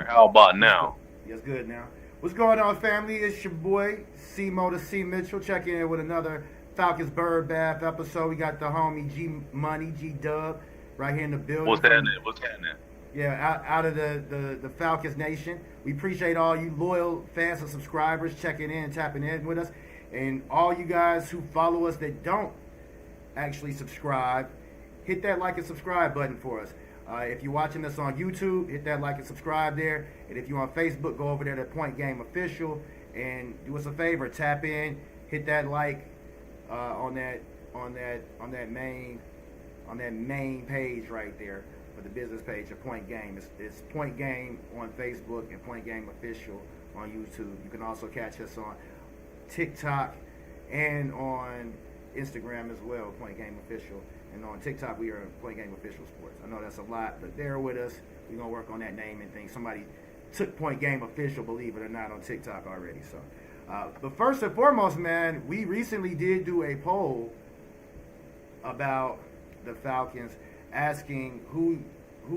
How about Yes, good. now? Yes, good now. What's going on, family? It's your boy, C-Mo to C. Mitchell, checking in with another Falcons Bird Bath episode. We got the homie G Money, G Dub, right here in the building What's happening? from, What's happening? yeah, out of the Falcons Nation. We appreciate all you loyal fans and subscribers checking in and tapping in with us. And all you guys who follow us that don't actually subscribe, hit that like and subscribe button for us. If you're watching us on YouTube, hit that like and subscribe there. And if you're on Facebook, go over there to Point Game Official and do us a favor, tap in, hit that like on that main page right there for the business page of Point Game. It's Point Game on Facebook and Point Game Official on YouTube. You can also catch us on TikTok and on Instagram as well, Point Game Official. And on TikTok, we are Point Game Official Sports. I know that's a lot, but bear with us. We're going to work on that naming thing. Somebody took Point Game Official, believe it or not, on TikTok already. So, but first and foremost, man, we recently did do a poll about the Falcons, asking who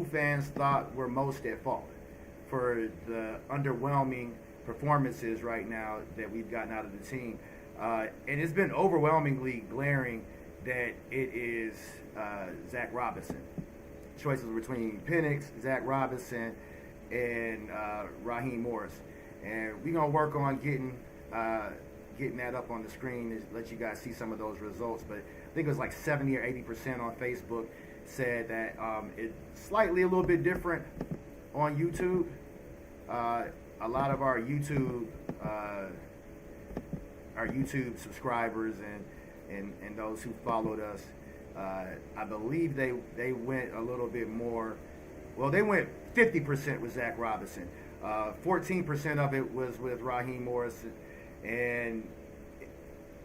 fans thought were most at fault for the underwhelming performances right now that we've gotten out of the team. And it's been overwhelmingly glaring that it is Zach Robinson. Choices between Penix, Zach Robinson, and Raheem Morris. And we're going to work on getting that up on the screen to let you guys see some of those results. But I think it was like 70 or 80% on Facebook said that it's slightly a little bit different on YouTube. A lot of our YouTube subscribers and those who followed us, I believe they went a little bit more. Well, they went 50% with Zach Robinson. 14% of it was with Raheem Morris, and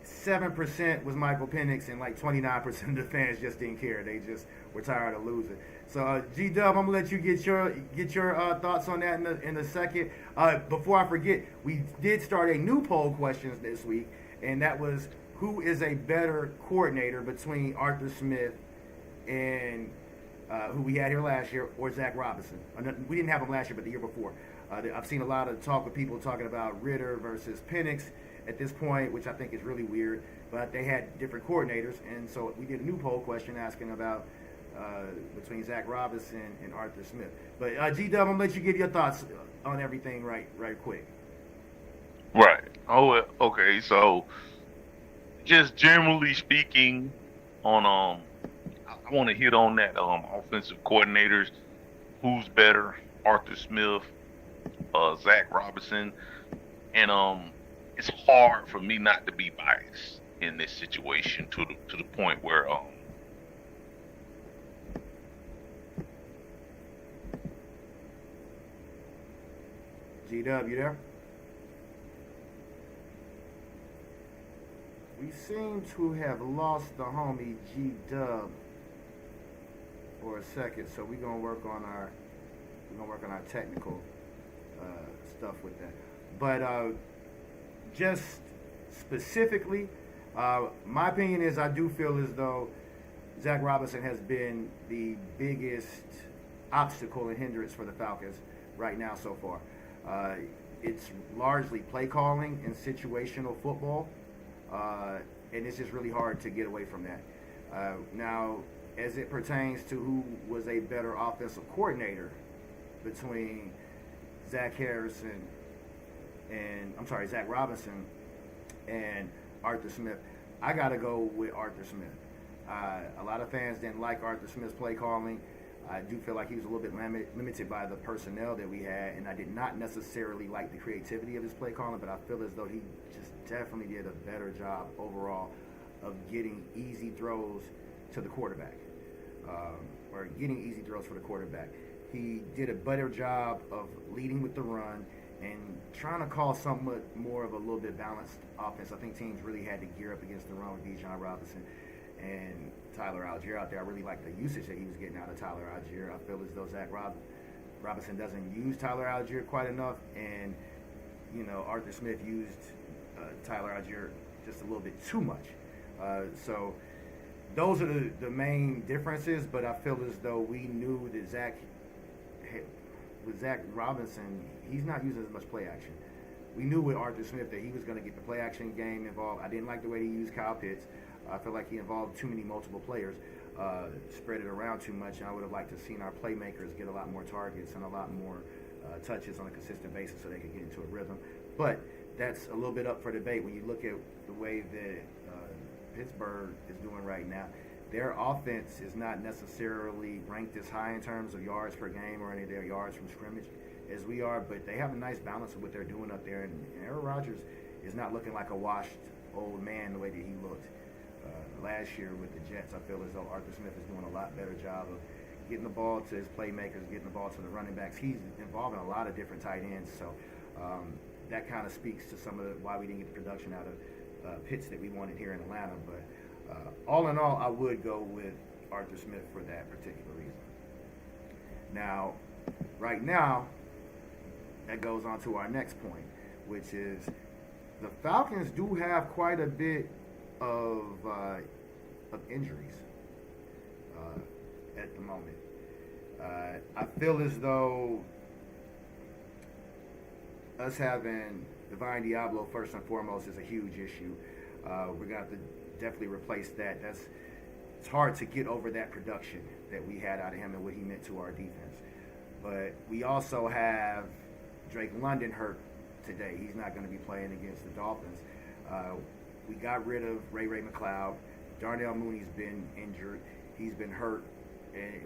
7% was Michael Penix, and like 29% of the fans just didn't care. They just were tired of losing. So, G Dub, I'm gonna let you get your thoughts on that in a second. Before I forget, we did start a new poll questions this week, and that was who is a better coordinator between Arthur Smith and who we had here last year, or Zach Robinson. We didn't have him last year, but the year before. I've seen a lot of talk with people talking about Ritter versus Penix at this point, which I think is really weird. But they had different coordinators, and so we did a new poll question asking about between Zach Robinson and Arthur Smith. But G Dub, I'm gonna let you give your thoughts on everything right quick. Right. Oh, okay. So, just generally speaking, on I want to hit on that offensive coordinators. Who's better, Arthur Smith, Zach Robinson, and it's hard for me not to be biased in this situation to the point where G Dub, you there? We seem to have lost the homie G Dub for a second, so we're gonna work on our technical stuff with that. But just specifically, my opinion is I do feel as though Zach Robinson has been the biggest obstacle and hindrance for the Falcons right now so far. It's largely play calling and situational football, and it's just really hard to get away from that. Now, as it pertains to who was a better offensive coordinator between Zach Robinson and Arthur Smith, I gotta go with Arthur Smith. A lot of fans didn't like Arthur Smith's play calling. I do feel like he was a little bit limited by the personnel that we had, and I did not necessarily like the creativity of his play calling, but I feel as though he just definitely did a better job overall of getting easy throws to the quarterback, or getting easy throws for the quarterback. He did a better job of leading with the run and trying to call somewhat more of a little bit balanced offense. I think teams really had to gear up against the run with Bijan Robinson and Tyler Algier out there. I really like the usage that he was getting out of Tyler Algier. I feel as though Zach Robinson doesn't use Tyler Algier quite enough, and Arthur Smith used Tyler Algier just a little bit too much. So those are the main differences, but I feel as though we knew that Zach with Zach Robinson, he's not using as much play action. We knew with Arthur Smith that he was going to get the play action game involved. I didn't like the way he used Kyle Pitts. I feel like he involved too many multiple players, spread it around too much. And I would have liked to have seen our playmakers get a lot more targets and a lot more touches on a consistent basis so they could get into a rhythm. But that's a little bit up for debate when you look at the way that Pittsburgh is doing right now. Their offense is not necessarily ranked as high in terms of yards per game or any of their yards from scrimmage as we are, but they have a nice balance of what they're doing up there. And Aaron Rodgers is not looking like a washed old man the way that he looked last year with the Jets. I feel as though Arthur Smith is doing a lot better job of getting the ball to his playmakers, getting the ball to the running backs. He's involved in a lot of different tight ends, so that kind of speaks to some of why we didn't get the production out of Pitts that we wanted here in Atlanta. But all in all, I would go with Arthur Smith for that particular reason. Now, right now, that goes on to our next point, which is the Falcons do have quite a bit of injuries at the moment. I feel as though us having Divine Diablo first and foremost is a huge issue. We're going to have to definitely replace that. It's hard to get over that production that we had out of him and what he meant to our defense. But we also have Drake London hurt today. He's not going to be playing against the Dolphins. We got rid of Ray McLeod. Darnell Mooney's been injured. He's been hurt. And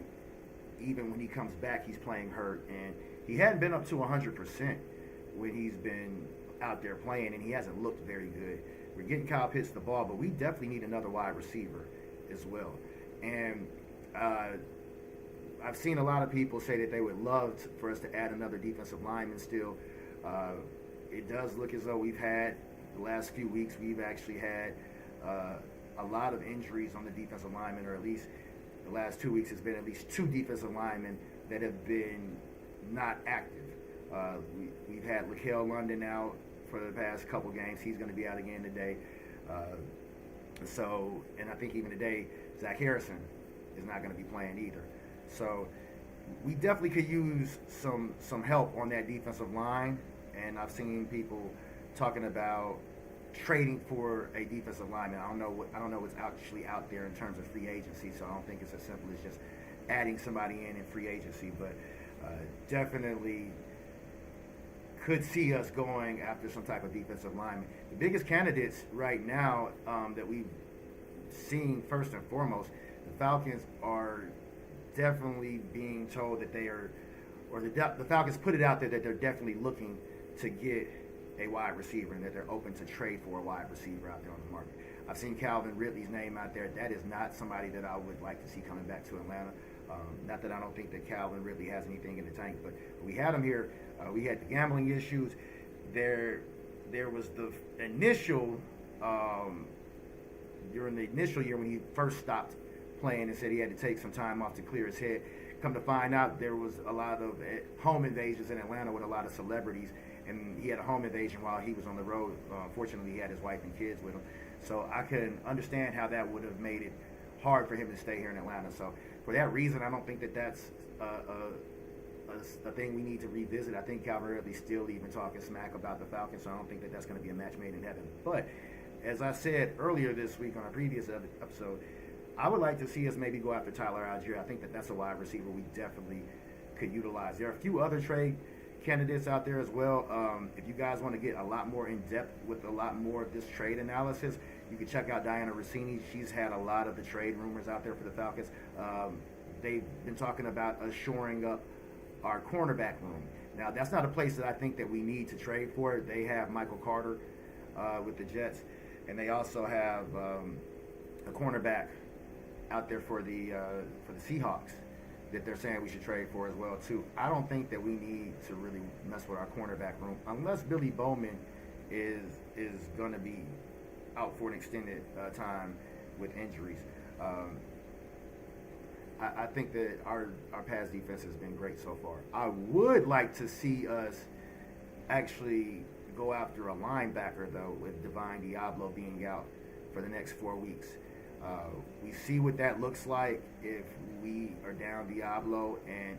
even when he comes back, he's playing hurt. And he hadn't been up to 100% when he's been out there playing, and he hasn't looked very good. We're getting Kyle Pitts the ball, but we definitely need another wide receiver as well. And I've seen a lot of people say that they would love for us to add another defensive lineman still. It does look as though we've had, the last few weeks, we've actually had a lot of injuries on the defensive linemen, or at least the last 2 weeks has been at least 2 defensive linemen that have been not active. We've had Laquel London out for the past couple games. He's going to be out again today. And I think even today, Zach Harrison is not going to be playing either. So we definitely could use some help on that defensive line. And I've seen people talking about trading for a defensive lineman. I don't know what's actually out there in terms of free agency. So I don't think it's as simple as just adding somebody in free agency. But definitely could see us going after some type of defensive lineman. The biggest candidates right now that we've seen, first and foremost, the Falcons are definitely being told that they are, or the Falcons put it out there that they're definitely looking to get a wide receiver and that they're open to trade for a wide receiver out there on the market. I've seen Calvin Ridley's name out there. That is not somebody that I would like to see coming back to Atlanta. Not that I don't think that Calvin Ridley has anything in the tank, but we had him here. We had the gambling issues. There was the initial, during the initial year when he first stopped playing and said he had to take some time off to clear his head. Come to find out, there was a lot of home invasions in Atlanta with a lot of celebrities, and he had a home invasion while he was on the road. Fortunately, he had his wife and kids with him. So I can understand how that would have made it hard for him to stay here in Atlanta. So for that reason, I don't think that that's a thing we need to revisit. I think Calvin Ridley's still even talking smack about the Falcons, so I don't think that that's going to be a match made in heaven. But as I said earlier this week on a previous episode, I would like to see us maybe go after Tyler Algier. I think that that's a wide receiver we definitely could utilize. There are a few other trade candidates out there as well. If you guys want to get a lot more in depth with a lot more of this trade analysis, you can check out Diana Rossini. She's had a lot of the trade rumors out there for the Falcons. They've been talking about us shoring up our cornerback room. Now, that's not a place that I think that we need to trade for. They have Michael Carter with the Jets, and they also have a cornerback out there for the Seahawks that they're saying we should trade for as well too. I don't think that we need to really mess with our cornerback room unless Billy Bowman is going to be out for an extended time with injuries. I think that our pass defense has been great so far. I would like to see us actually go after a linebacker though, with Divine Diablo being out for the next 4 weeks. We see what that looks like if we are down Diablo, and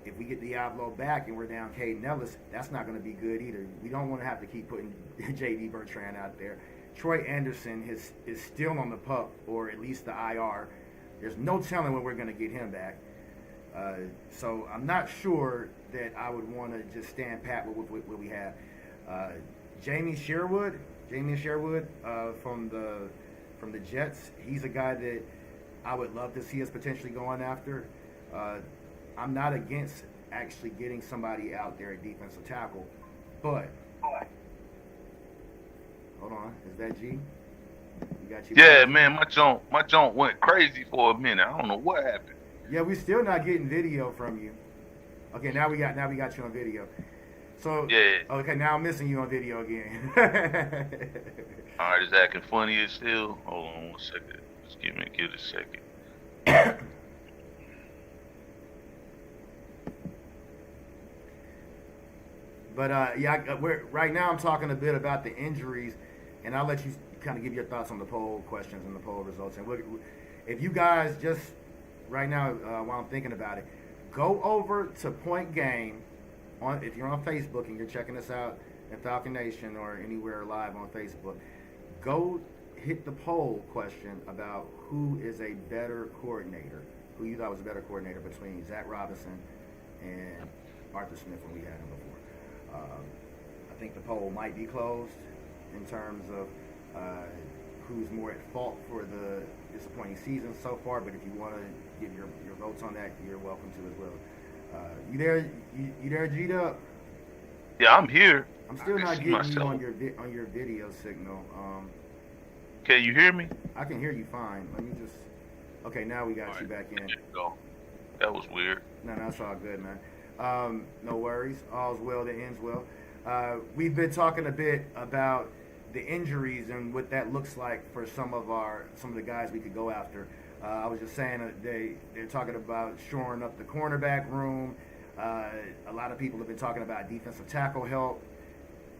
if we get Diablo back and we're down Caden Ellis, that's not going to be good either. We don't want to have to keep putting J.D. Bertrand out there. Troy Anderson is still on the PUP, or at least the IR. There's no telling when we're going to get him back. So I'm not sure that I would want to just stand pat with what we have. Jamie Sherwood from the Jets. He's a guy that I would love to see us potentially going after. I'm not against actually getting somebody out there at defensive tackle, but hold on, is that G? We got you. Yeah, man, my junk went crazy for a minute. I don't know what happened. Yeah, we're still not getting video from you. Okay, now we got you on video. So yeah. Okay, now I'm missing you on video again. All right, it's acting funny as still. Hold on 1 second. Just give it a second. But right now I'm talking a bit about the injuries, and I'll let you kind of give your thoughts on the poll questions and the poll results. And if you guys just right now, while I'm thinking about it, go over to Point Game if you're on Facebook and you're checking us out at Falcon Nation or anywhere live on Facebook. Go hit the poll question about who is a better coordinator, who you thought was a better coordinator between Zach Robinson and Arthur Smith when we had him before. I think the poll might be closed in terms of who's more at fault for the disappointing season so far, but if you want to give your votes on that, you're welcome to as well. You there, G-Dub? Yeah, I'm here. I'm still not getting you on your video signal. Can you hear me? I can hear you fine. Let me just. Okay, now we got you back in. There you go. That was weird. No, that's all good, man. No worries. All's well that ends well. We've been talking a bit about the injuries and what that looks like for some of the guys we could go after. I was just saying that they're talking about shoring up the cornerback room. A lot of people have been talking about defensive tackle help.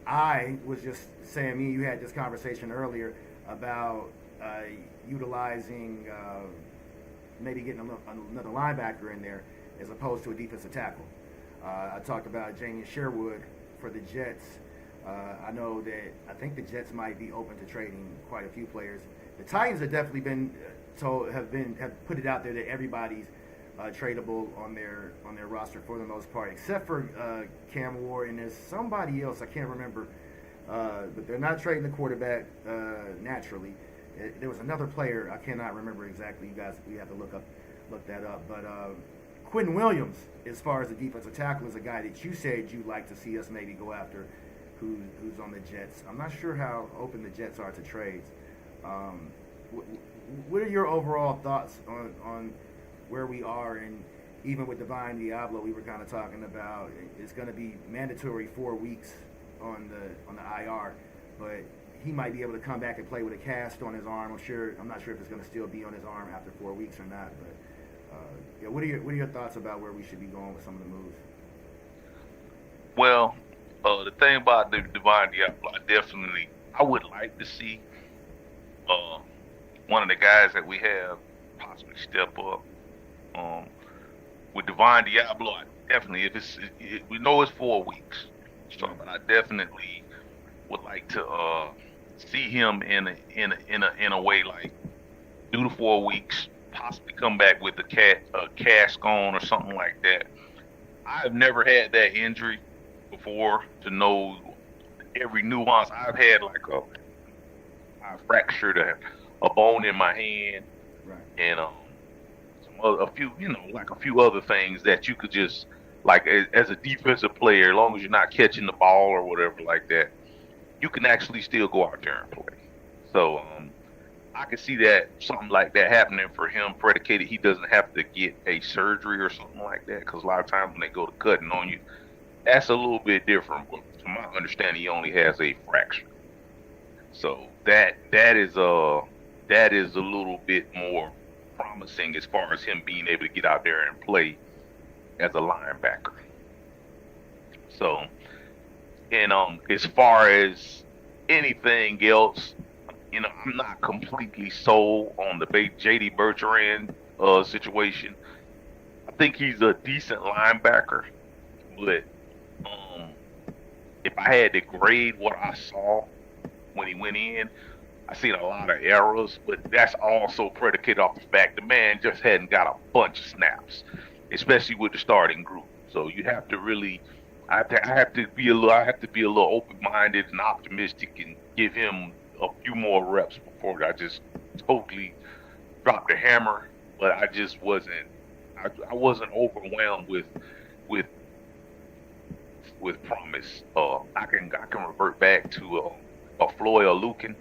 I was just saying, me and you had this conversation earlier about utilizing maybe getting another linebacker in there as opposed to a defensive tackle. I talked about Jamie Sherwood for the Jets. I think the Jets might be open to trading quite a few players. The Titans have definitely been have put it out there that everybody's tradable on their roster for the most part, except for Cam Ward, and there's somebody else I can't remember, but they're not trading the quarterback naturally. There was another player I cannot remember exactly. You guys, we have to look that up. But Quinn Williams, as far as the defensive tackle, is a guy that you said you'd like to see us maybe go after, who's on the Jets. I'm not sure how open the Jets are to trades. What are your overall thoughts on where we are? And even with Divine Diablo, we were kind of talking about it's going to be mandatory 4 weeks on the IR, but he might be able to come back and play with a cast on his arm. I'm not sure if it's going to still be on his arm after 4 weeks or not. But what are your thoughts about where we should be going with some of the moves? Well, the thing about the Divine Diablo, I would like to see one of the guys that we have possibly step up. With Divine Diablo, I definitely, we know it's 4 weeks, so but I definitely would like to see him in a way like do the 4 weeks, possibly come back with a cast on or something like that. I've never had that injury before to know every nuance. I've had I fractured a bone in my hand, right, and a few other things that you could just as a defensive player, as long as you're not catching the ball or whatever like that, you can actually still go out there and play. So I could see that something like that happening for him, predicated he doesn't have to get a surgery or something like that, because a lot of times when they go to cutting on you, that's a little bit different. But to my understanding, he only has a fracture. So that is a little bit more promising as far as him being able to get out there and play as a linebacker. So, and as far as anything else, I'm not completely sold on the J.D. Bertrand situation. I think he's a decent linebacker, but um, if I had to grade what I saw when he went in, I seen a lot of errors, but that's also predicated off the fact the man just hadn't got a bunch of snaps, especially with the starting group. So you have to really, I have to be a little open-minded and optimistic and give him a few more reps before I just totally drop the hammer. But I just wasn't, I wasn't overwhelmed with with promise. I can revert back to a Floyd or Lucan.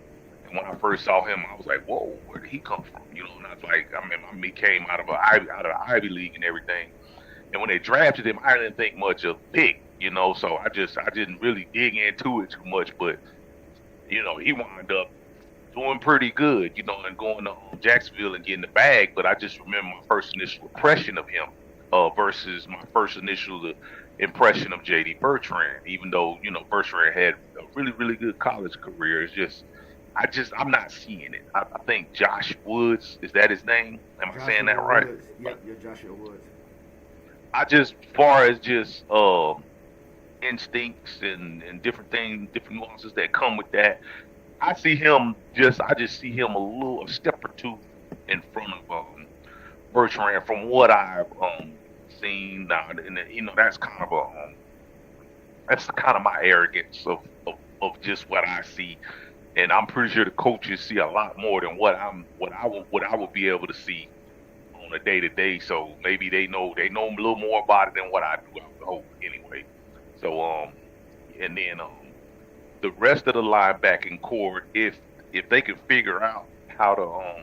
And when I first saw him, I was like, "Whoa, where did he come from?" And I was like, I mean, he came out of out of the Ivy League and everything. And when they drafted him, I didn't think much of pick. So I didn't really dig into it too much. But he wound up doing pretty good, and going to Jacksonville and getting the bag. But I just remember my first initial impression of him versus my first initial impression of J.D. Bertrand. Even though Bertrand had a really really good college career, I'm not seeing it. I think Josh Woods, is that his name? Am I saying that right? Woods. Yep, you're Joshua Woods. As far as just instincts and different things, different nuances that come with that, I just see him a step or two in front of Bertrand from what I've seen now, and that's kind of my arrogance of just what I see, and I'm pretty sure the coaches see a lot more than what I would be able to see on a day to day. So maybe they know a little more about it than what I do. I would hope anyway. So and then the rest of the linebacking core, if they can figure out how to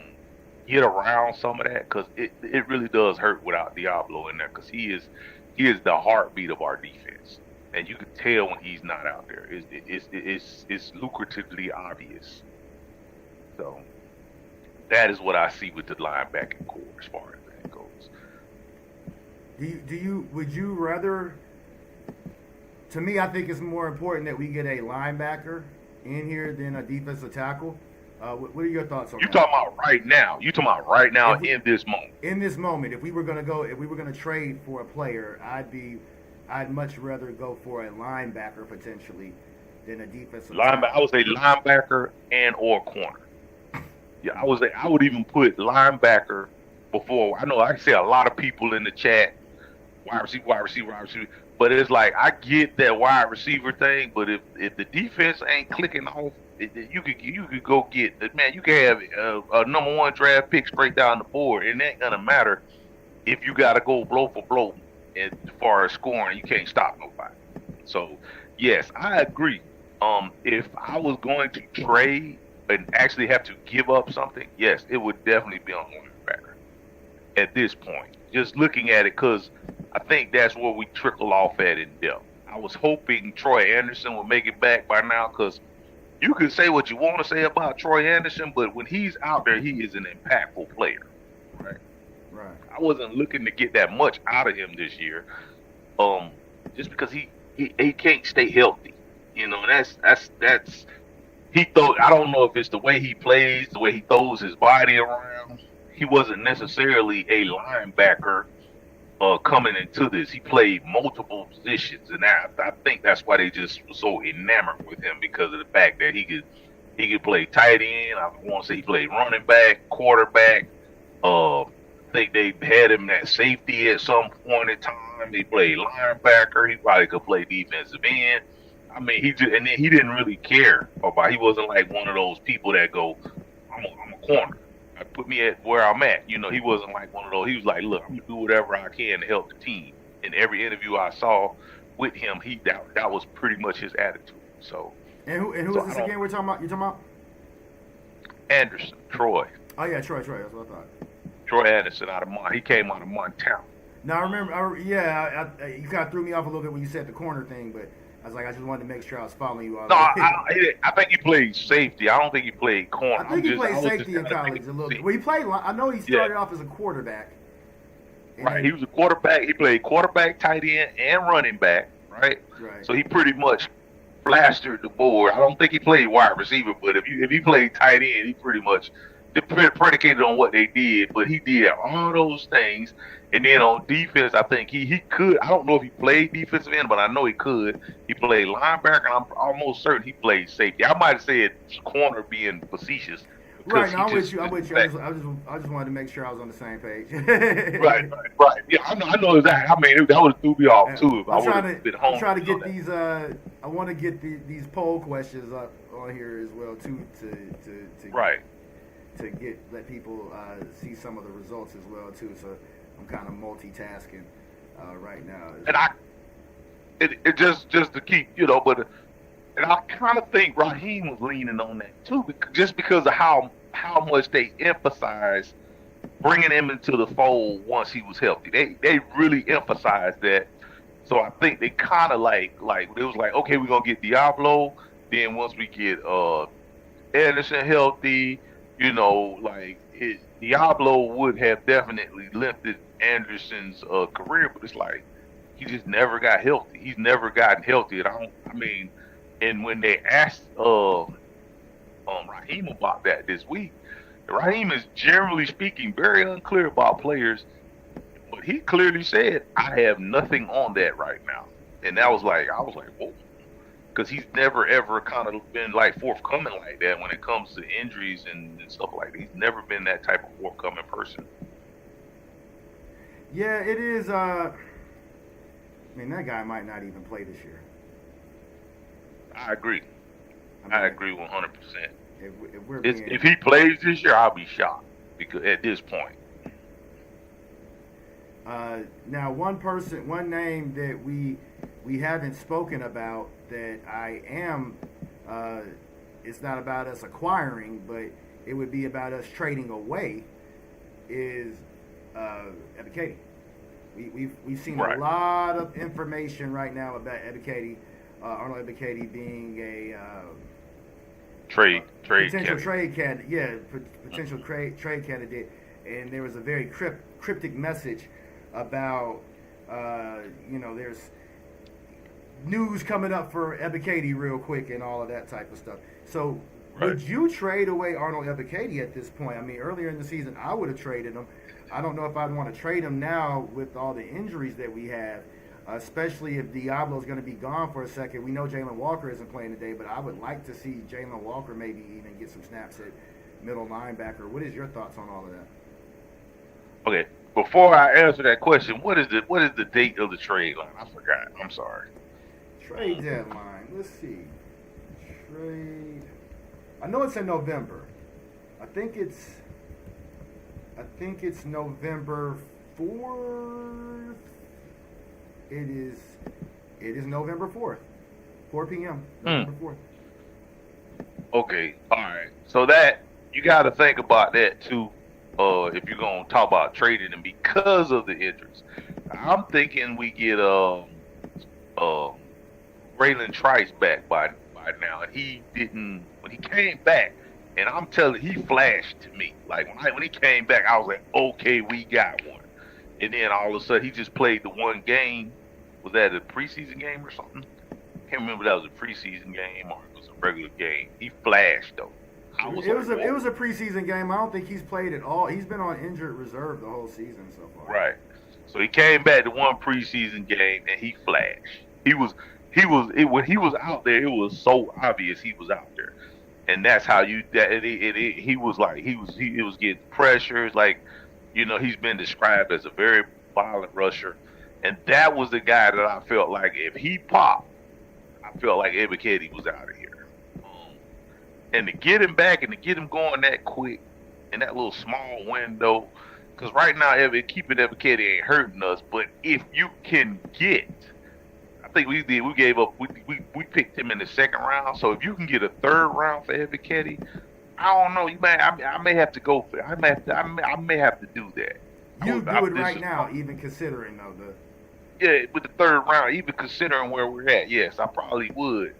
get around some of that, because it really does hurt without Diablo in there, because he is the heartbeat of our defense, and you can tell when he's not out there. It's lucratively obvious. So that is what I see with the linebacking core as far as that goes. Would you rather? To me, I think it's more important that we get a linebacker in here than a defensive tackle. What are your thoughts on that? You talking about right now? You talking about right now in this moment? In this moment, if we were gonna trade for a player, I'd much rather go for a linebacker potentially than a defensive tackle. I would say linebacker and or corner. Yeah, I would even put linebacker before. I know I see a lot of people in the chat, wide receiver, wide receiver, wide receiver. But it's like, I get that wide receiver thing, but if the defense ain't clicking off, you could go get man. You can have a number one draft pick straight down the board, and it ain't gonna matter if you gotta go blow for blow as far as scoring. You can't stop nobody. So yes, I agree. If I was going to trade and actually have to give up something, yes, it would definitely be on linebacker at this point. Just looking at it, because I think that's where we trickle off at in depth. I was hoping Troy Anderson would make it back by now, because you can say what you want to say about Troy Anderson, but when he's out there, he is an impactful player. Right. Right. I wasn't looking to get that much out of him this year, just because he can't stay healthy. That's he throw. I don't know if it's the way he plays, the way he throws his body around. He wasn't necessarily a linebacker coming into this. He played multiple positions, and I think that's why they just were so enamored with him, because of the fact that he could play tight end. I want to say he played running back, quarterback. I think they had him at safety at some point in time. He played linebacker. He probably could play defensive end. I mean, and then he didn't really care about. He wasn't like one of those people that go, I'm a corner. Put me at where I'm at. He wasn't like one of those. He was like, look, I'm gonna do whatever I can to help the team. In every interview I saw with him, that was pretty much his attitude. So. And who is this again? We're talking about. You talking about? Anderson, Troy. Oh yeah, Troy. That's what I thought. Troy Anderson he came out of Montana. Now I remember. You kind of threw me off a little bit when you said the corner thing, but I was like, I just wanted to make sure I was following you all. No, I think he played safety. I don't think he played corner. I think he played safety in college a little bit. Well, he played. I know he started off as a quarterback. Right, he was a quarterback. He played quarterback, tight end, and running back. Right. So he pretty much plastered the board. I don't think he played wide receiver, but if he played tight end, he pretty much predicated on what they did, but he did all those things. And then on defense, I think he could. I don't know if he played defensive end, but I know he could. He played linebacker, and I'm almost certain he played safety. I might have said corner being facetious because Right. he No, I'm with just you. I'm with you. I just wanted to make sure I was on the same page. right. Yeah, I know exactly. I mean, that would have threw me off too if I would have been I'm home. trying to get these. I want to get these poll questions up on here as well too Right. to let people see some of the results as well too. So I'm kind of multitasking right now. And it just to keep, but and I kind of think Raheem was leaning on that too, just because of how much they emphasized bringing him into the fold once he was healthy. They really emphasized that. So I think they kind of like it was like, okay, we're gonna get Diablo. Then once we get Anderson healthy, Diablo would have definitely lifted Anderson's career, but it's like he just never got healthy. He's never gotten healthy. And when they asked Raheem about that this week, Raheem is generally speaking very unclear about players, but he clearly said, "I have nothing on that right now," and I was like, whoa, because he's never ever kind of been like forthcoming like that when it comes to injuries and stuff like that. He's never been that type of forthcoming person. Yeah, it is. I mean, that guy might not even play this year. I agree. I mean, I agree 100%. if we're being, If he plays this year, I'll be shocked because at this point. now one name that we haven't spoken about that I am. It's not about us acquiring, but it would be about us trading away. Is Ebiketie. We've seen Right. a lot of information right now about Ebiketie, Arnold Ebiketie being a Trade potential candidate. potential trade candidate, and there was a very cryptic message about there's news coming up for Ebiketie real quick and all of that type of stuff. So Right. would you trade away Arnold Ebiketie at this point? I mean, earlier in the season, I would have traded him. I don't know if I'd want to trade him now with all the injuries that we have, especially if Diablo's going to be gone for a second. We know Jalen Walker isn't playing today, but I would like to see Jalen Walker maybe even get some snaps at middle linebacker. What is your thoughts on all of that? Okay. Before I answer that question, what is the date of the trade line? I forgot. I'm sorry. Trade deadline. Let's see. Trade. I know it's in November. I think it's November 4th. It is November 4th. 4 p.m. November 4th. Okay. All right. So that you got to think about that too. If you're gonna talk about trading and because of the injuries, I'm thinking we get Raylan Trice back by now. And he didn't when he came back, and I'm telling you, he flashed to me. Like when he came back, I was like, okay, we got one. And then all of a sudden, he just played the one game. Was that a preseason game or something? I can't remember if that was a preseason game or it was a regular game. He flashed though. It was a preseason game. I don't think he's played at all. He's been on injured reserve the whole season so far. Right. So he came back to one preseason game and he flashed. When he was out there, it was so obvious he was out there, and that's how he was like he was getting pressures like, he's been described as a very violent rusher, and that was the guy that I felt like if he popped, I felt like Ebiketie was out of here. And to get him back and to get him going that quick in that little small window, because right now keeping Ebiketie ain't hurting us. But if you can I think we gave up. We picked him in the second round. So if you can get a third round for Ebiketie, I don't know. I may have to go for. I may have to do that. You do it right now, even considering though yeah, with the third round, even considering where we're at. Yes, I probably would.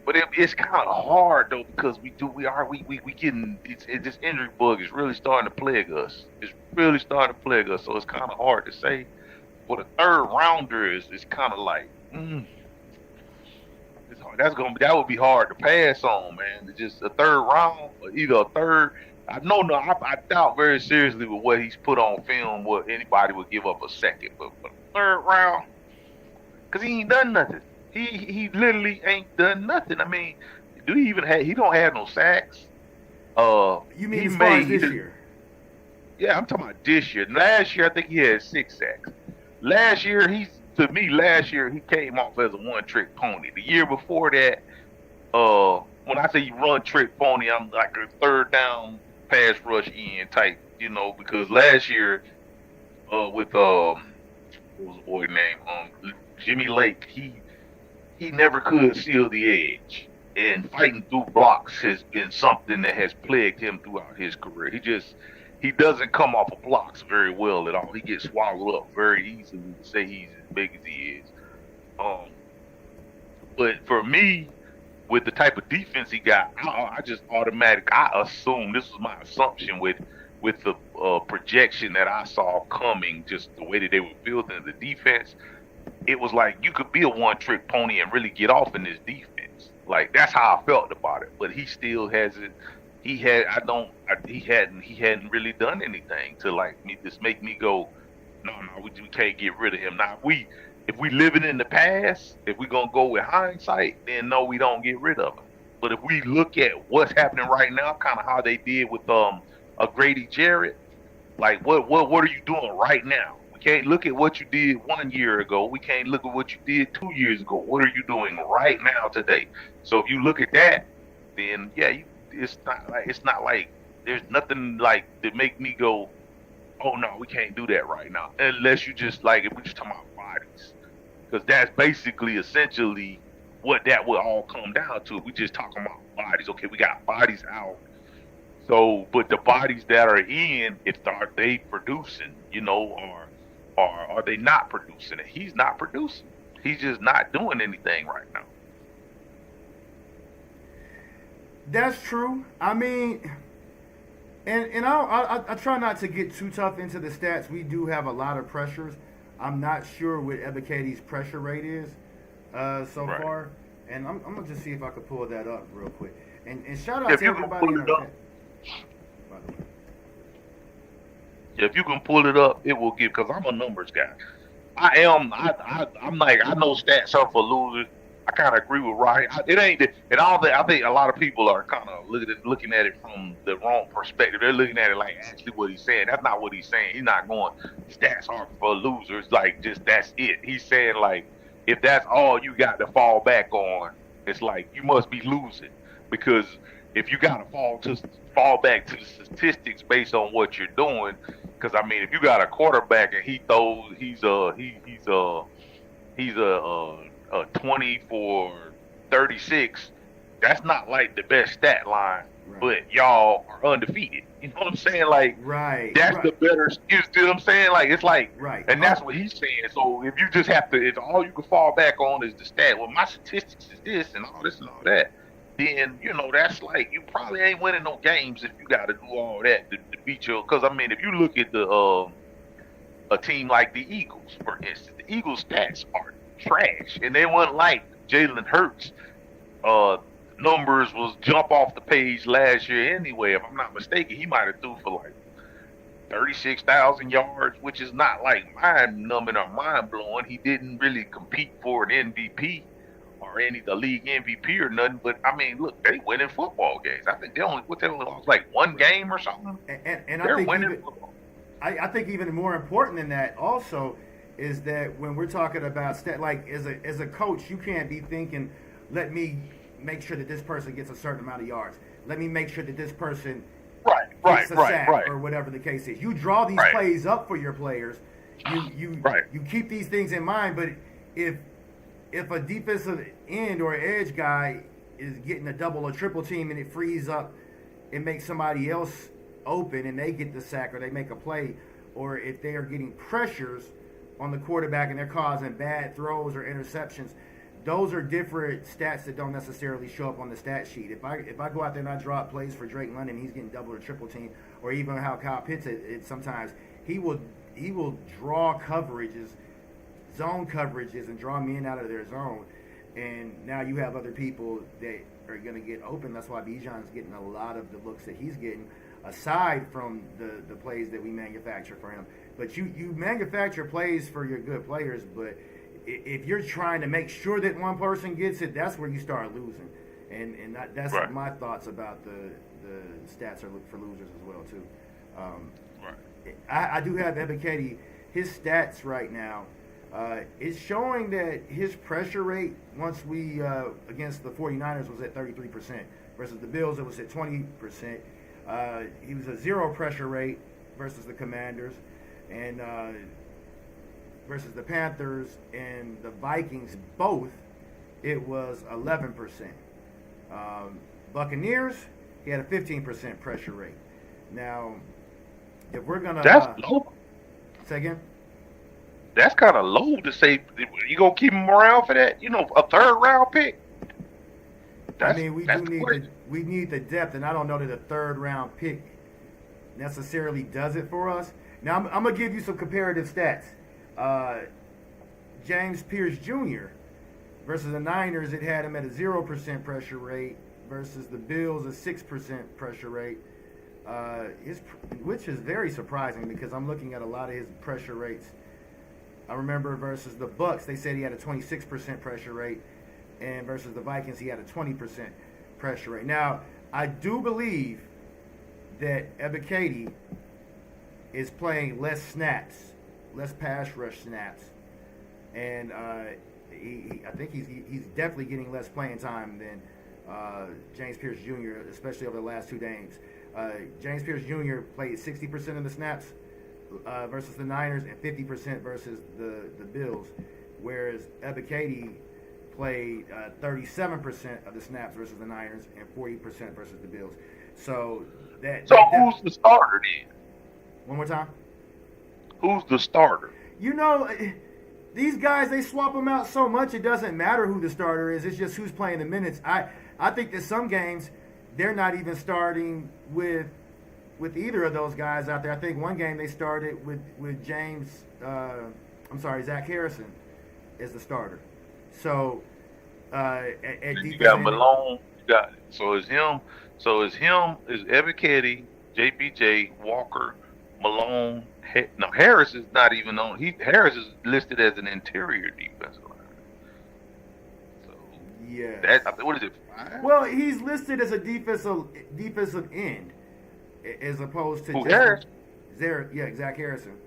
But it's kind of hard though because we getting this injury bug is really starting to plague us. It's really starting to plague us, so it's kind of hard to say. But a third rounder is kind of like, it's hard. That would be hard to pass on, man. It's just a third round, either a third I know, no, I doubt very seriously with what he's put on film, what anybody would give up a second, but for the third round, because he ain't done nothing. He literally ain't done nothing. I mean, do he even have? He don't have no sacks. You mean He as far as made he this did, year? yeah. I'm talking about this year. Last year, I think he had 6 sacks. Last year, to me, last year he came off as a one-trick pony. The year before that, when I say you run trick pony, I'm like a third down pass rush in type, because last year, with what was the boy name? Jimmy Lake, he never could seal the edge. And fighting through blocks has been something that has plagued him throughout his career. He doesn't come off of blocks very well at all. He gets swallowed up very easily to say he's as big as he is. Um, but for me, with the type of defense he got, I just I assume this was my assumption with the projection that I saw coming, just the way that they were building the defense. It was like you could be a one trick pony and really get off in this defense. Like that's how I felt about it. But he still hasn't. He had. I don't. I, He hadn't really done anything to like me. Just make me go. No, no, we can't get rid of him. Now if we living in the past, if we gonna go with hindsight, then no, we don't get rid of him. But if we look at what's happening right now, kind of how they did with a Grady Jarrett, like what are you doing right now? We can't look at what you did 1 year ago. We can't look at what you did 2 years ago. What are you doing right now today? So if you look at that, then yeah, it's not like there's nothing like that make me go, oh no, we can't do that right now. Unless you just like if we just talking about bodies, because that's basically essentially what that would all come down to. We just talking about bodies. Okay, we got bodies out, so, but the bodies that are in, if are they producing, or are they not producing it? He's not producing. He's just not doing anything right now. That's true. I mean, and I try not to get too tough into the stats. We do have a lot of pressures. I'm not sure what Ebike's pressure rate is so Right. far, and I'm gonna just see if I could pull that up real quick. And shout out If to you can everybody pull in it our up, chat. By the way. if you can pull it up, it will give. Because I'm a numbers guy. I am. I'm like I know stats are for losers. I kind of agree with Ryan. It ain't that, and all that. I think a lot of people are kind of looking at it from the wrong perspective. They're looking at it like actually what he's saying. That's not what he's saying. He's not going stats are for losers. Like just that's it. He's saying like if that's all you got to fall back on, it's like you must be losing because if you got to fall back to the statistics based on what you're doing. Because I mean, if you got a quarterback and he throws, he's a 20 for 36. That's not like the best stat line, Right. but y'all are undefeated. You know what I'm saying? Like Right. that's the Right. better. You see what I'm saying? Like it's like, Right. and that's what he's saying. So if you just have to, if all you can fall back on is the stat, well, my statistics is this and all this and all that, then that's like you probably ain't winning no games if you got to do all that to beat your. Because I mean, if you look at the a team like the Eagles, for instance, the Eagles stats are trash, and they wasn't like Jalen Hurts. Uh, Numbers was jump off the page last year anyway. If I'm not mistaken, he might have threw for like 36,000 yards, which is not like mind numbing or mind blowing. He didn't really compete for an MVP or any the league MVP or nothing. But I mean, look, they winning football games. I think they only lost like one game or something. And I They're think winning even football. I think even more important than that also is that when we're talking about like as a coach, you can't be thinking, let me make sure that this person gets a certain amount of yards. Let me make sure that this person Right, gets right, a right, sack right, or whatever the case is. You draw these right, plays up for your players. You right, you keep these things in mind. But if if a defensive end or edge guy is getting a double or triple team and it frees up and makes somebody else open and they get the sack or they make a play, or if they are getting pressures on the quarterback and they're causing bad throws or interceptions, those are different stats that don't necessarily show up on the stat sheet. If I go out there and I draw up plays for Drake London, he's getting double or triple team, or even how Kyle Pitts it sometimes he will draw coverages, zone coverages, and draw men out of their zone. And now you have other people that are going to get open. That's why Bijan's getting a lot of the looks that he's getting. aside from the plays that we manufacture for him. But you manufacture plays for your good players, but if you're trying to make sure that one person gets it, that's where you start losing. And that's Right. my thoughts about the stats are for losers as well too. Right. I do have Ebiketie. His stats right now, it's showing that his pressure rate once we against the 49ers was at 33% versus the Bills it was at 20%. He was a 0 pressure rate versus the Commanders, and versus the Panthers and the Vikings both it was 11%. Buccaneers, he had a 15% pressure rate. Now, if we're gonna That's low. say again, That's kind of low to say. You gonna keep him around for that? You know, a third round pick. I mean, we That's do the need question. we need the depth, and I don't know that a third round pick necessarily does it for us. Now, I'm gonna give you some comparative stats. James Pierce Jr. versus the Niners, it had him at a 0% pressure rate versus the Bills a 6% pressure rate. Which is very surprising because I'm looking at a lot of his pressure rates. I remember versus the Bucks, they said he had a 26% pressure rate, and versus the Vikings, he had a 20% pressure rate. Now, I do believe that Ebiketie is playing less snaps, less pass rush snaps, and I think he's definitely getting less playing time than James Pierce Jr., especially over the last 2 games. James Pierce Jr. played 60% of the snaps versus the Niners and 50% versus the Bills, whereas Ebiketie played 37% of the snaps versus the Niners and 40% versus the Bills. So So who's the starter then? one more time. Who's the starter? You know, these guys, they swap them out so much it doesn't matter who the starter is. It's just who's playing the minutes. I think that some games they're not even starting with either of those guys out there. I think one game they started with Zach Harrison as the starter. So at And you defense got end, Malone. You got so it's him. Is Ebiketie, JPJ, Walker, Malone. No, Harris is not even on. Harris is listed as an interior defensive line. So yes. what is it? 5? Well, he's listed as a defensive end as opposed to Who, just Harris? Zach Harrison.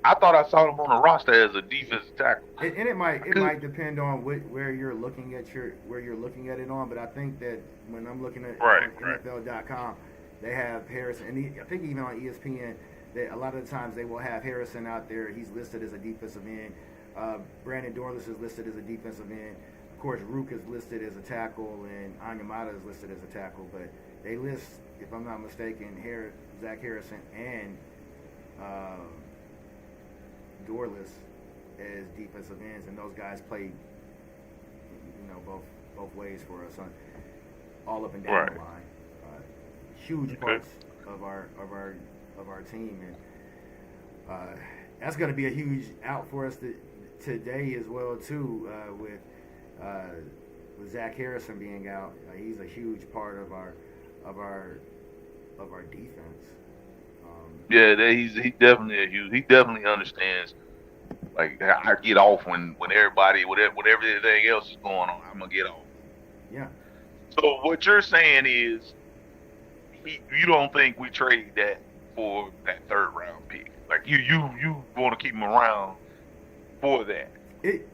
I thought I saw him on the roster as a defensive tackle. And it might depend on where you're looking at it on, but I think that when I'm looking at NFL.com, they have Harrison, and I think even on ESPN, that a lot of the times they will have Harrison out there. He's listed as a defensive end. Brandon Dorlus is listed as a defensive end. Of course, Rook is listed as a tackle, and Anyamata is listed as a tackle. But they list, if I'm not mistaken, Zach Harrison and Dorlus as defensive ends, and those guys play, both ways for us, all up and down the line. Huge parts of our team, and that's going to be a huge out for us today as well too. With Zach Harrison being out, he's a huge part of our defense. He definitely understands. Like I get off when everybody whatever everything else is going on, I'm gonna get off. Yeah. So what you're saying is, you don't think we trade that for that third round pick? Like you want to keep him around for that?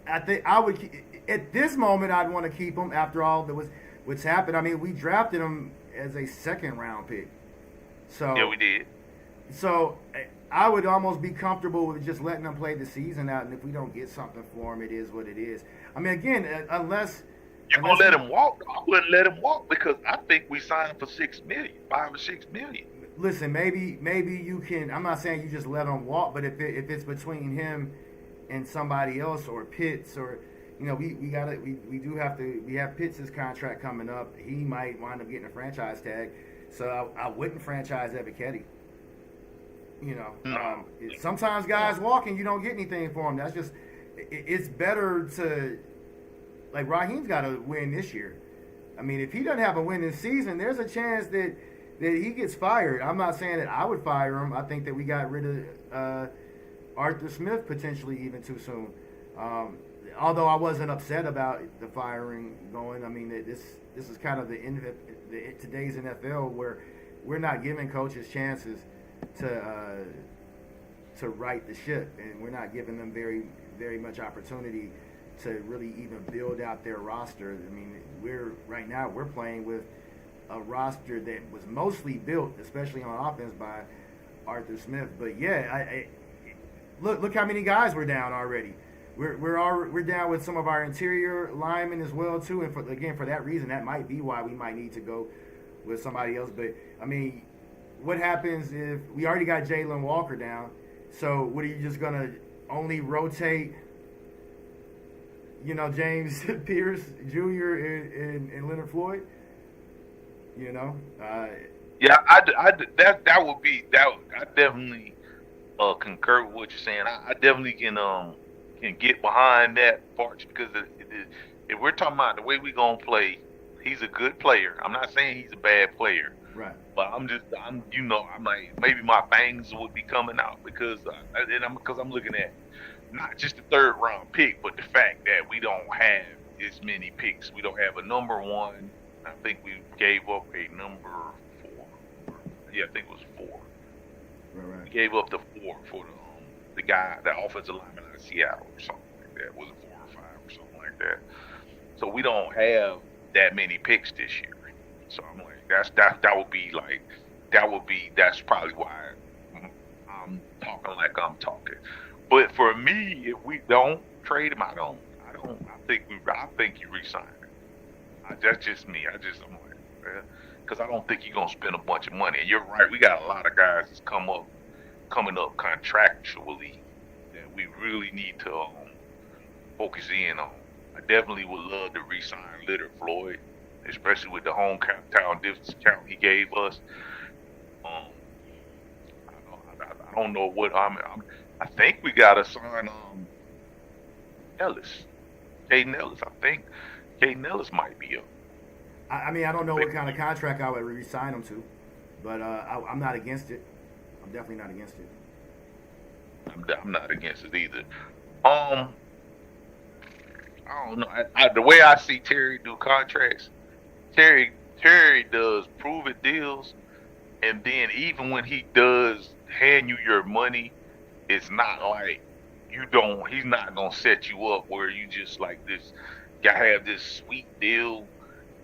I think I would at this moment I'd want to keep him after all that was what's happened. I mean, we drafted him as a second round pick. So yeah, we did. So I would almost be comfortable with just letting them play the season out, and if we don't get something for him, it is what it is. I mean, again, unless you're gonna let him walk, I wouldn't let him walk because I think we signed for $5 or $6 million. Listen, maybe you can. I'm not saying you just let him walk, but if it's between him and somebody else or Pitts or we have Pitts' contract coming up. He might wind up getting a franchise tag, so I wouldn't franchise Ebiketie. Sometimes guys walk and you don't get anything for them. That's just, it's better to, like Raheem's got to win this year. I mean, if he doesn't have a winning season, there's a chance that that he gets fired. I'm not saying that I would fire him. I think that we got rid of Arthur Smith potentially even too soon. Although I wasn't upset about the firing going. I mean, this is kind of today's NFL where we're not giving coaches chances to right the ship, and we're not giving them very much opportunity to really even build out their roster. I mean, right now we're playing with a roster that was mostly built, especially on offense, by Arthur Smith. But yeah, look how many guys we're down already. We're down with some of our interior linemen as well too, and for that reason, that might be why we might need to go with somebody else. But I mean, what happens if we already got Jalen Walker down? So what are you just gonna only rotate? James Pierce Jr. and Leonard Floyd. Yeah, that would be that. I definitely concur with what you're saying. I definitely can get behind that part because if we're talking about the way we gonna play, he's a good player. I'm not saying he's a bad player, right? But I'm like maybe my fangs would be coming out because I'm looking at not just the third round pick, but the fact that we don't have as many picks. We don't have a number one. I think we gave up a number 4. Yeah, I think it was 4. Right. We gave up the 4 for the guy, the offensive lineman out of Seattle or something like that. Was it 4 or 5 or something like that? So we don't have that many picks this year. So I'm like, that's probably why I'm talking like I'm talking. But for me, if we don't trade him, I think you resign him. That's just me. I'm like, because I don't think you're gonna spend a bunch of money. And you're right, we got a lot of guys that's coming up contractually that we really need to focus in on. I definitely would love to re-sign Leonard Floyd, especially with the hometown discount he gave us. I don't know what I think we gotta sign Ellis, Caden Ellis. I think Caden Ellis might be up. I mean, I don't know what kind of contract I would re-sign him to, but I'm not against it. I'm definitely not against it. I'm not against it either. I don't know. The way I see Terry do contracts, Terry does prove it deals, and then even when he does hand you your money, it's not like he's not gonna set you up where you just like this guy have this sweet deal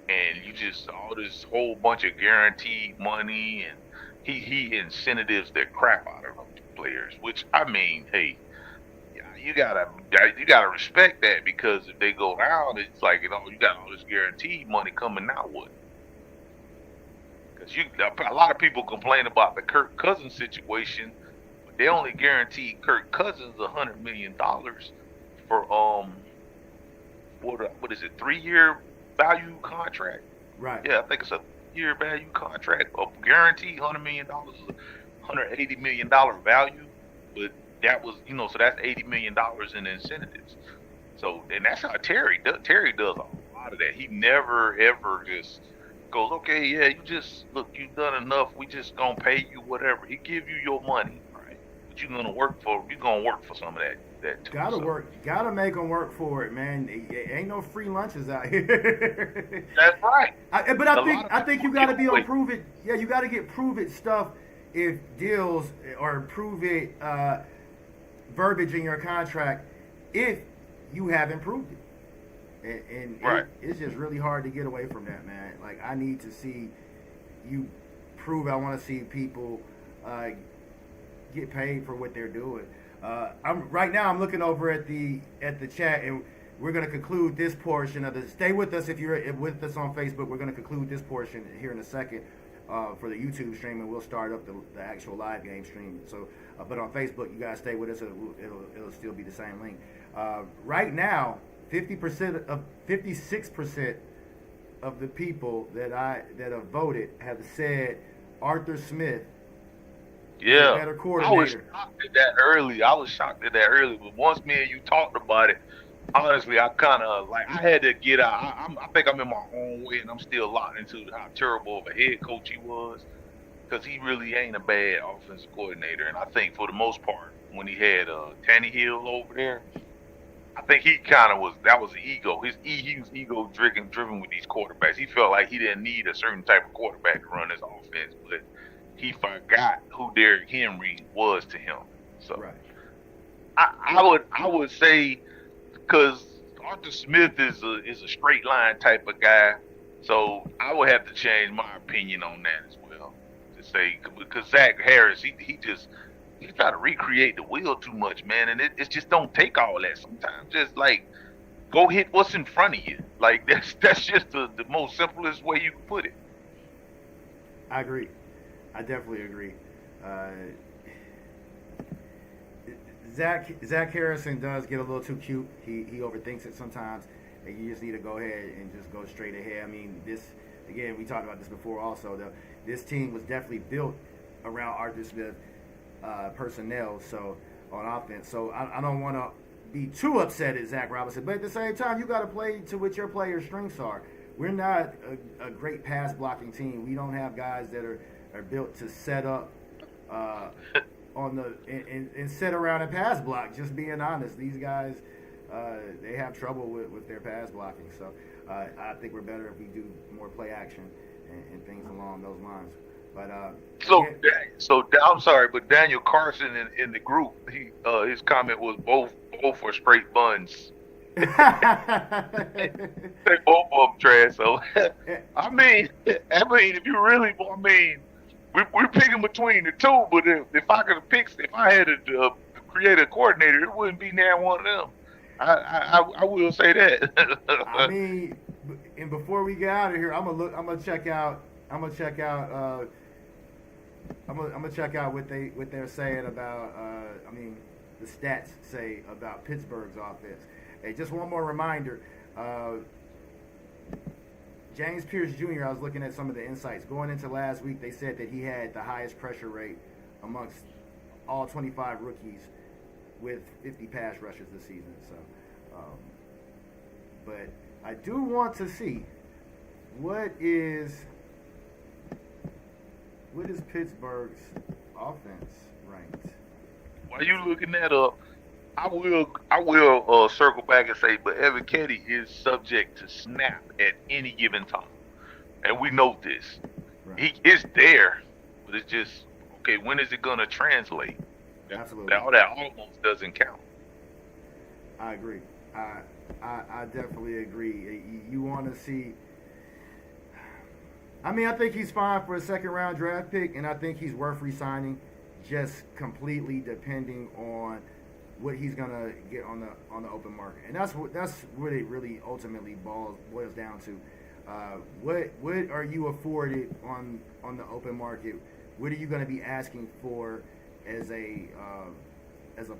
and you just all this whole bunch of guaranteed money, and he incentives the crap out of them players, which I mean, hey, you gotta respect that, because if they go down, it's like, you got all this guaranteed money coming out with. Because a lot of people complain about the Kirk Cousins situation, but they only guaranteed Kirk Cousins $100 million for what is it, 3-year value contract? Right. Yeah, I think it's a year value contract, a guaranteed $100 million, $180 million value, but that was, so that's $80 million in incentives. So, and that's how Terry does. Terry does a lot of that. He never ever just goes, okay, yeah, you just look, you've done enough. We just gonna pay you whatever. He give you your money, right? But you're gonna work for some of that too. Gotta make them work for it, man. Ain't no free lunches out here. That's right. I think you gotta be on prove it. Yeah, you gotta get prove it stuff if deals or prove it verbiage in your contract if you haven't proved it. And right. It's just really hard to get away from that, man. Like, I need to see you prove. I want to see people get paid for what they're doing. I'm looking over at the chat, and we're going to conclude this portion of the. Stay with us if you're with us on Facebook. We're going to conclude this portion here in a second for the YouTube stream, and we'll start up the actual live game stream. So, but on Facebook, you guys stay with us. It'll still be the same link. Right now, 56% of the people that have voted have said Arthur Smith. Yeah, better coordinator. I was shocked at that early. But once me and you talked about it, honestly, I kind of I had to get out. I think I'm in my own way, and I'm still locked into how terrible of a head coach he was. because he really ain't a bad offensive coordinator. And I think for the most part, when he had Tannehill over there, I think he kind of was that was the ego. He was ego driven with these quarterbacks. He felt like he didn't need a certain type of quarterback to run his offense, but he forgot who Derrick Henry was to him. So Right. I would say because Arthur Smith is a straight line type of guy, so I would have to change my opinion on that as well. To say because Zach Harris, he just he try to recreate the wheel too much, man, and it just don't take all that. Sometimes just like go hit what's in front of you. Like that's just the most simplest way you can put it. I agree. I definitely agree. Uh, Zach Harrison does get a little too cute. He overthinks it sometimes. And you just need to go ahead and just go straight ahead. I mean, this again, we talked about this before. Also, this team was definitely built around Arthur Smith personnel. So on offense, so I don't want to be too upset at Zach Robinson, but at the same time, you got to play to what your players' strengths are. We're not a great pass blocking team. We don't have guys that are built to set up on the and sit around and pass block. Just being honest, these guys they have trouble with their pass blocking. So I think we're better if we do more play action and things along those lines. But So, yeah. I'm sorry, but Daniel Carson in the group, his comment was both for straight buns. They both of them trash. So, if you really, we're picking between the two. But if I could pick, if I had to create a coordinator, it wouldn't be near one of them. I will say that. I mean, and before we get out of here, I'm gonna check out. I'm gonna check out. I'm gonna check out what they're saying about. The stats say about Pittsburgh's offense. Hey, just one more reminder. James Pierce Jr. I was looking at some of the insights going into last week. They said that he had the highest pressure rate amongst all 25 rookies with 50 pass rushes this season. So, but I do want to see what is Pittsburgh's offense ranked. While you looking that up, I will circle back and say, but Evan Ketty is subject to snap at any given time, and we know this. Right. He is there, but it's just okay. When is it gonna translate? Absolutely. That almost doesn't count. I agree. I definitely agree. You want to see. I think he's fine for a second round draft pick, and I think he's worth re-signing, just completely depending on what he's gonna get on the open market, and that's what it really ultimately boils down to. What are you afforded on the open market? What are you going to be asking for as a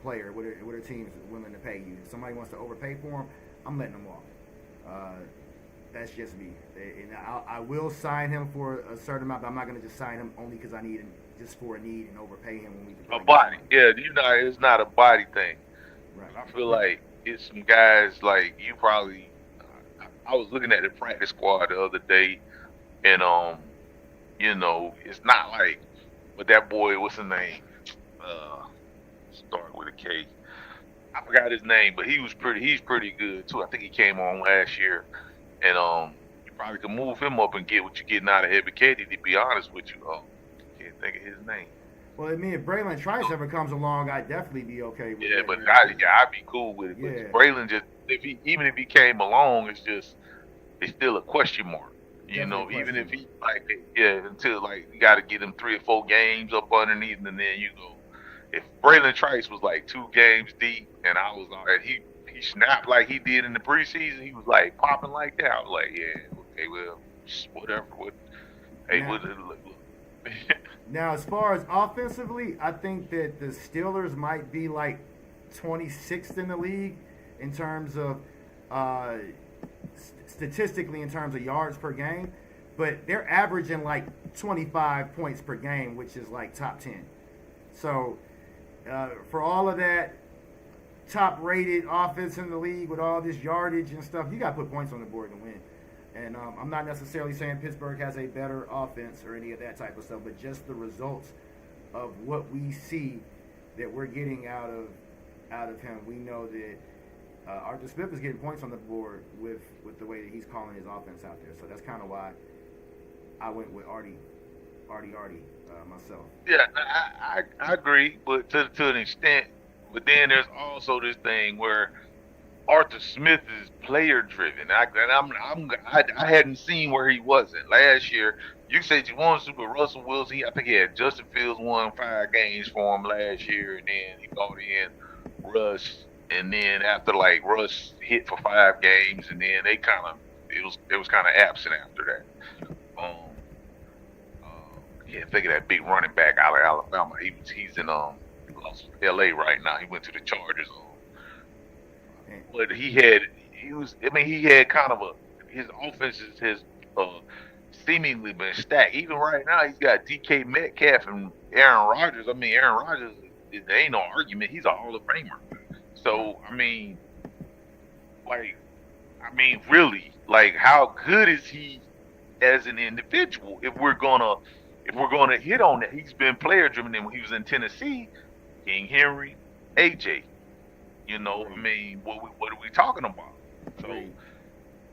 player? What are teams willing to pay you? If somebody wants to overpay for him, I'm letting them walk. That's just me. And I will sign him for a certain amount, but I'm not going to just sign him only because I need him just for a need and overpay him when we can. A body, yeah. It's not a body thing. Right. I feel like it's some guys like you probably. I was looking at the practice squad the other day, and it's not like, but that boy, what's his name? Start with a K. I forgot his name, but he's pretty good too. I think he came on last year, and you probably can move him up and get what you're getting out of Ebiketie. To be honest with you, can't think of his name. Well, if Braylon Trice ever comes along, I'd definitely be okay with Yeah, that. but I'd be cool with it. Yeah. But Braylon just even if he came along, it's still a question mark. Definitely Even if question he until like you got to get him 3 or 4 games up underneath, and then you go. If Braylon Trice was like 2 games deep, and I was like he snapped like he did in the preseason, he was like popping like that. I was like, yeah, okay, well, whatever. Look. Now, as far as offensively, I think that the Steelers might be like 26th in the league in terms of statistically in terms of yards per game, but they're averaging like 25 points per game, which is like top 10. So for all of that top-rated offense in the league with all this yardage and stuff, you got to put points on the board to win. And I'm not necessarily saying Pittsburgh has a better offense or any of that type of stuff, but just the results of what we see that we're getting out of him. We know that Arthur Smith is getting points on the board with the way that he's calling his offense out there. So that's kind of why I went with Artie myself. Yeah, I agree, but to an extent. But then there's also this thing where Arthur Smith is player driven. I hadn't seen where he wasn't last year. You said you won Super Russell Wilson. I think he had Justin Fields won 5 games for him last year, and then he brought in Russ, and then after like Russ hit for 5 games, and then it was kind of absent after that. Um, yeah, think of that big running back out of Alabama. He's in L.A. right now. He went to the Chargers. But he had kind of his offense has uh, seemingly been stacked. Even right now, he's got DK Metcalf and Aaron Rodgers. I mean, Aaron Rodgers, there ain't no argument. He's a Hall of Famer. So, really, like, how good is he as an individual? If we're gonna hit on that, he's been player driven. And when he was in Tennessee, King Henry, AJ. Agreed. What are we talking about? So Agreed.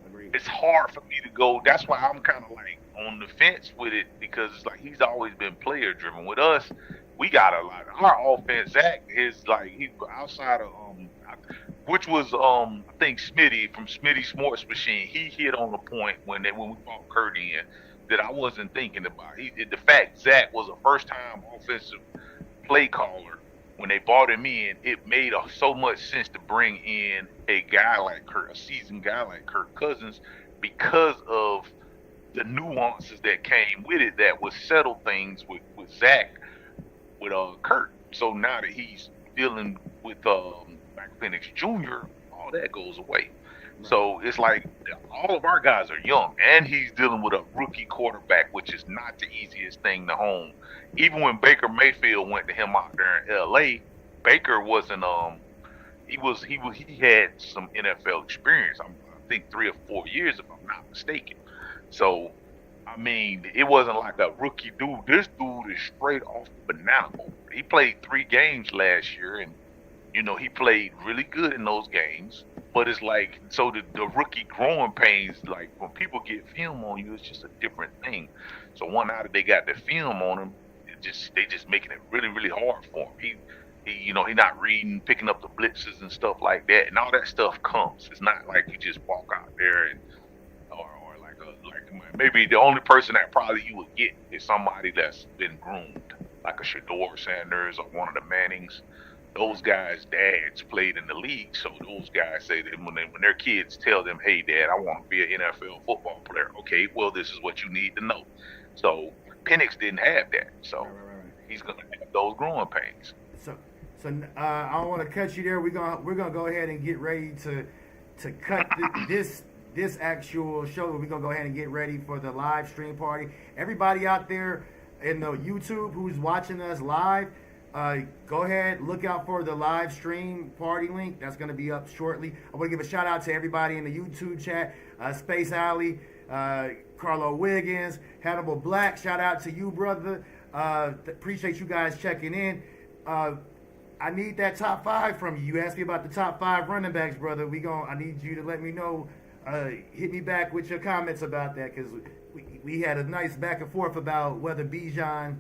Agreed. it's hard for me to go. That's why I'm kind of like on the fence with it because it's like he's always been player driven. With us, we got a lot. Our offense, Zach is like he outside of which was I think Smitty from Smitty Sports Machine. He hit on the point when we brought Kurt in that I wasn't thinking about. The fact Zach was a first time offensive play caller when they brought him in, it made so much sense to bring in a guy like Kirk, a seasoned guy like Kirk Cousins, because of the nuances that came with it that would settle things with Zach, with Kurt. So now that he's dealing with Mac Penix Jr., all that goes away. Right. So it's like all of our guys are young, and he's dealing with a rookie quarterback, which is not the easiest thing to hone. Even when Baker Mayfield went to him out there in L.A., Baker wasn't he had some NFL experience. I think 3 or 4 years, if I'm not mistaken. So it wasn't like a rookie dude. This dude is straight off the banana boat. He played 3 games last year, and he played really good in those games. But it's like, so the rookie growing pains, like when people get film on you, it's just a different thing. So now that they got the film on him, they just making it really, really hard for him. He not reading, picking up the blitzes and stuff like that, and all that stuff comes. It's not like you just walk out there and or like maybe the only person that probably you would get is somebody that's been groomed, like a Shador Sanders or one of the Mannings. Those guys' dads played in the league, so those guys say that when their kids tell them, "Hey, Dad, I want to be an NFL football player." Okay, well, this is what you need to know. So Penix didn't have that, so Right. he's gonna have those growing pains. So, I don't want to cut you there. We're gonna go ahead and get ready to cut this actual show. We're gonna go ahead and get ready for the live stream party. Everybody out there in the YouTube who's watching us live, go ahead, look out for the live stream party link. That's going to be up shortly. I want to give a shout out to everybody in the YouTube chat. Space Alley, Carlo Wiggins, Hannibal Black. Shout out to you, brother. Appreciate you guys checking in. I need that top 5 from you. You asked me about the top 5 running backs, brother. I need you to let me know. Hit me back with your comments about that, because we had a nice back and forth about whether Bijan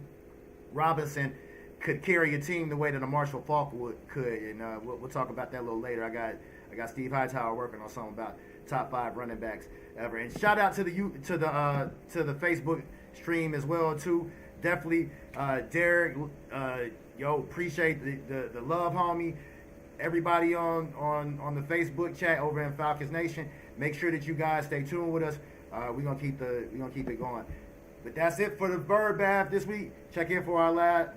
Robinson could carry a team the way that a Marshall Falk could, and we'll talk about that a little later. I got Steve Hightower working on something about top 5 running backs ever. And shout out to the Facebook stream as well too. Definitely, Derek. Appreciate the love, homie. Everybody on the Facebook chat over in Falcons Nation. Make sure that you guys stay tuned with us. We're gonna keep it going. But that's it for the Bird Bath this week. Check in for our live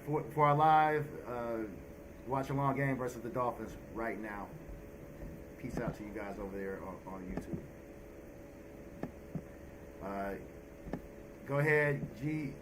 watch along game versus the Dolphins right now. Peace out to you guys over there on YouTube. Go ahead, G.